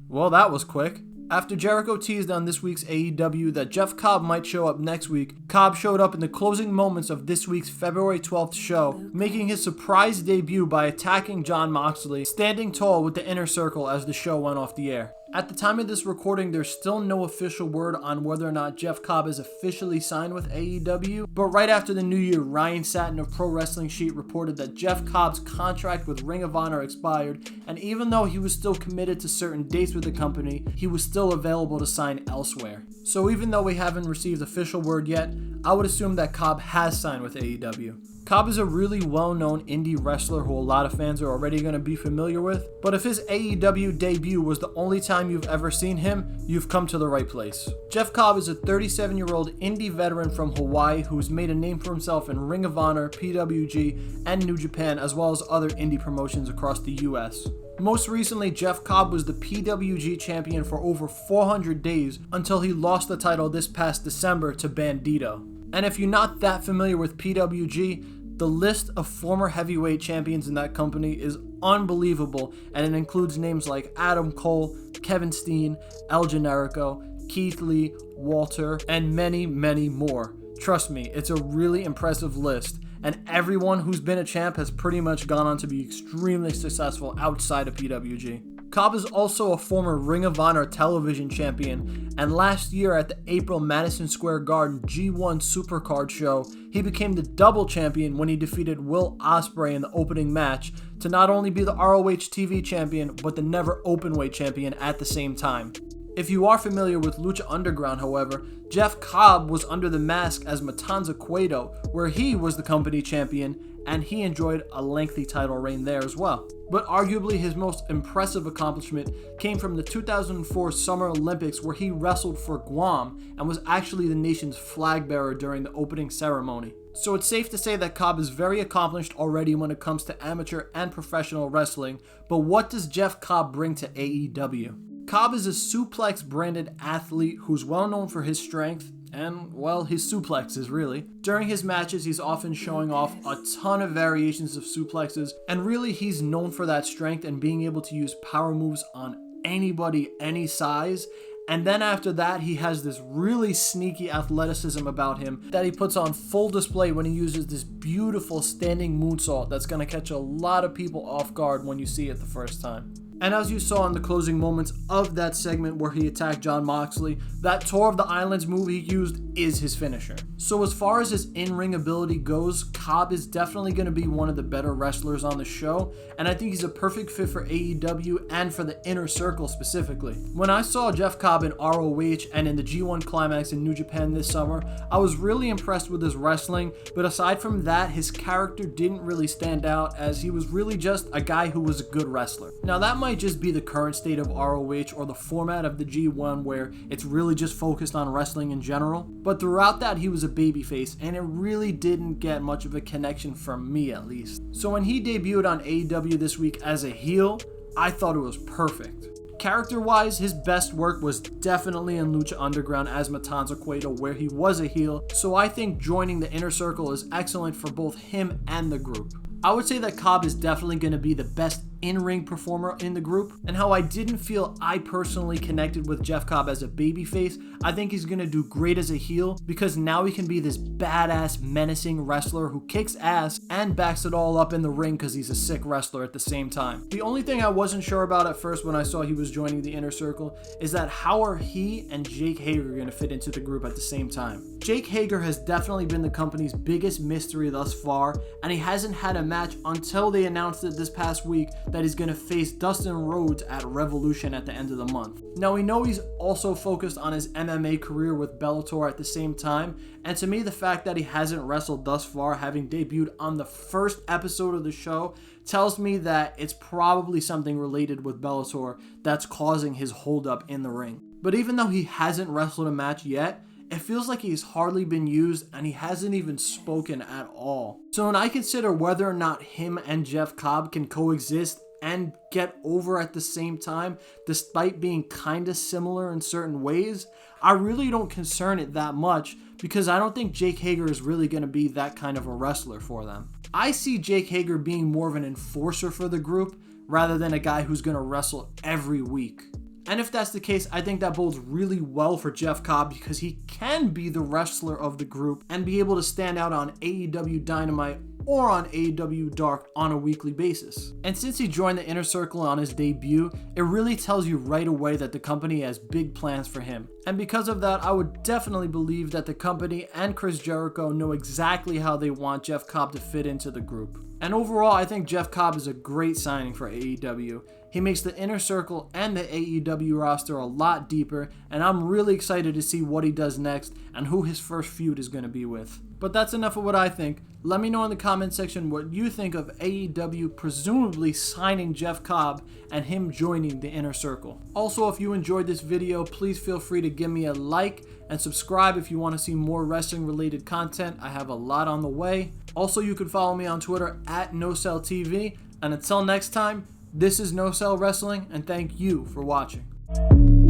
Well, that was quick. After Jericho teased on this week's AEW that Jeff Cobb might show up next week, Cobb showed up in the closing moments of this week's February 12th show, making his surprise debut by attacking Jon Moxley, standing tall with the Inner Circle as the show went off the air. At the time of this recording, there's still no official word on whether or not Jeff Cobb is officially signed with AEW, but right after the new year, Ryan Satin of Pro Wrestling Sheet reported that Jeff Cobb's contract with Ring of Honor expired, and even though he was still committed to certain dates with the company, he was still available to sign elsewhere. So even though we haven't received official word yet, I would assume that Cobb has signed with AEW. Cobb is a really well-known indie wrestler who a lot of fans are already going to be familiar with, but if his AEW debut was the only time you've ever seen him, you've come to the right place. Jeff Cobb is a 37-year-old indie veteran from Hawaii who's made a name for himself in Ring of Honor, PWG, and New Japan, as well as other indie promotions across the US. Most recently, Jeff Cobb was the PWG champion for over 400 days until he lost the title this past December to Bandito. And if you're not that familiar with PWG, the list of former heavyweight champions in that company is unbelievable, and it includes names like Adam Cole, Kevin Steen, El Generico, Keith Lee, Walter, and many, many more. Trust me, it's a really impressive list, and everyone who's been a champ has pretty much gone on to be extremely successful outside of PWG. Cobb is also a former Ring of Honor television champion, and last year at the April Madison Square Garden G1 Supercard show, he became the double champion when he defeated Will Ospreay in the opening match to not only be the ROH TV champion, but the never openweight champion at the same time. If you are familiar with Lucha Underground, however, Jeff Cobb was under the mask as Matanza Cueto, where he was the company champion, and he enjoyed a lengthy title reign there as well. But arguably his most impressive accomplishment came from the 2004 Summer Olympics, where he wrestled for Guam and was actually the nation's flag bearer during the opening ceremony. So it's safe to say that Cobb is very accomplished already when it comes to amateur and professional wrestling, but what does Jeff Cobb bring to AEW? Cobb is a suplex branded athlete who's well known for his strength and, well, his suplexes really. During his matches, he's often showing off a ton of variations of suplexes, and really he's known for that strength and being able to use power moves on anybody, any size. And then after that, he has this really sneaky athleticism about him that he puts on full display when he uses this beautiful standing moonsault that's going to catch a lot of people off guard when you see it the first time. And as you saw in the closing moments of that segment where he attacked Jon Moxley, that Tour of the Islands move he used is his finisher. So as far as his in-ring ability goes, Cobb is definitely going to be one of the better wrestlers on the show, and I think he's a perfect fit for AEW and for the Inner Circle specifically. When I saw Jeff Cobb in ROH and in the G1 Climax in New Japan this summer, I was really impressed with his wrestling, but aside from that, his character didn't really stand out, as he was really just a guy who was a good wrestler. Now that might just be the current state of ROH or the format of the G1 where it's really just focused on wrestling in general, but throughout that he was a babyface, and it really didn't get much of a connection from me at least. So when he debuted on AEW this week as a heel, I thought it was perfect. Character-wise, his best work was definitely in Lucha Underground as Matanza Cueto, where he was a heel, so I think joining the Inner Circle is excellent for both him and the group. I would say that Cobb is definitely going to be the best in-ring performer in the group, and how I didn't feel I personally connected with Jeff Cobb as a babyface, I think he's going to do great as a heel, because now he can be this badass, menacing wrestler who kicks ass and backs it all up in the ring because he's a sick wrestler at the same time. The only thing I wasn't sure about at first when I saw he was joining the Inner Circle is that how are he and Jake Hager going to fit into the group at the same time? Jake Hager has definitely been the company's biggest mystery thus far, and he hasn't had a match until they announced it this past week that he's going to face Dustin Rhodes at Revolution at the end of the month. Now we know he's also focused on his MMA career with Bellator at the same time, and to me the fact that he hasn't wrestled thus far, having debuted on the first episode of the show, tells me that it's probably something related with Bellator that's causing his holdup in the ring. But even though he hasn't wrestled a match yet, it feels like he's hardly been used and he hasn't even spoken at all. So when I consider whether or not him and Jeff Cobb can coexist and get over at the same time, despite being kinda similar in certain ways, I really don't concern it that much, because I don't think Jake Hager is really going to be that kind of a wrestler for them. I see Jake Hager being more of an enforcer for the group rather than a guy who's going to wrestle every week. And if that's the case, I think that bodes really well for Jeff Cobb because he can be the wrestler of the group and be able to stand out on AEW Dynamite or on AEW Dark on a weekly basis. And since he joined the Inner Circle on his debut, it really tells you right away that the company has big plans for him. And because of that, I would definitely believe that the company and Chris Jericho know exactly how they want Jeff Cobb to fit into the group. And overall, I think Jeff Cobb is a great signing for AEW. He makes the Inner Circle and the AEW roster a lot deeper, and I'm really excited to see what he does next and who his first feud is going to be with. But that's enough of what I think. Let me know in the comment section what you think of AEW presumably signing Jeff Cobb and him joining the Inner Circle. Also, if you enjoyed this video, please feel free to give me a like and subscribe if you want to see more wrestling related content. I have a lot on the way. Also, you can follow me on Twitter at NoCellTV. And until next time, this is No Cell Wrestling, and thank you for watching.